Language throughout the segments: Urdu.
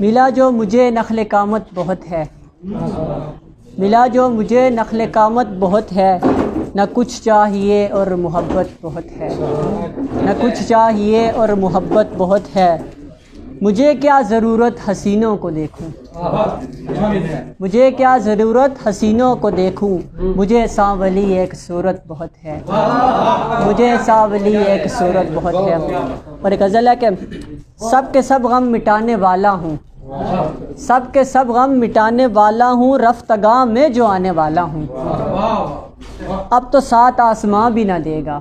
ملا جو مجھے نخل قامت بہت ہے، ملا جو مجھے نخل قامت بہت ہے، نہ کچھ چاہیے اور محبت بہت ہے، نہ کچھ چاہیے اور محبت بہت ہے، مجھے کیا ضرورت حسینوں کو دیکھوں، مجھے کیا ضرورت حسینوں کو دیکھوں، مجھے سانولی ایک صورت بہت ہے، مجھے سانولی ایک صورت بہت ہے۔ اور ایک غزل ہے کہ سب کے سب غم مٹانے والا ہوں، سب کے سب غم مٹانے والا ہوں، رفتگاہ میں جو آنے والا ہوں، اب تو سات آسماں بھی نہ دے گا،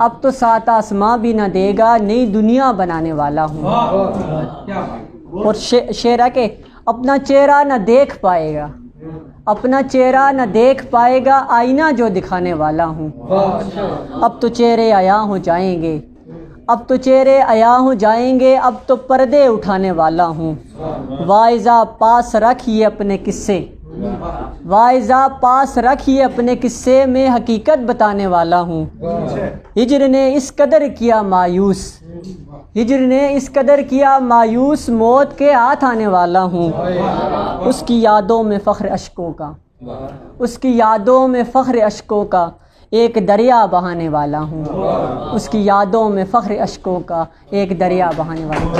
اب تو سات آسماں بھی نہ دے گا، نئی دنیا بنانے والا ہوں۔ اور شعر ہے کہ اپنا چہرہ نہ دیکھ پائے گا، اپنا چہرہ نہ دیکھ پائے گا، آئینہ جو دکھانے والا ہوں، اب تو چہرے عیاں ہو جائیں گے، اب تو چہرے عیاں ہو جائیں گے، اب تو پردے اٹھانے والا ہوں، واعظہ پاس رکھیے اپنے قصے، واعظہ پاس رکھیے اپنے قصے میں حقیقت بتانے والا ہوں، ہجر نے اس قدر کیا مایوس، ہجر نے اس قدر کیا مایوس، موت کے ہاتھ آنے والا ہوں، اس کی یادوں میں فخر اشکوں کا، اس کی یادوں میں فخر اشکوں کا ایک دریا بہانے والا ہوں، اس کی یادوں میں فخر اشکوں کا ایک دریا بہانے والا ہوں۔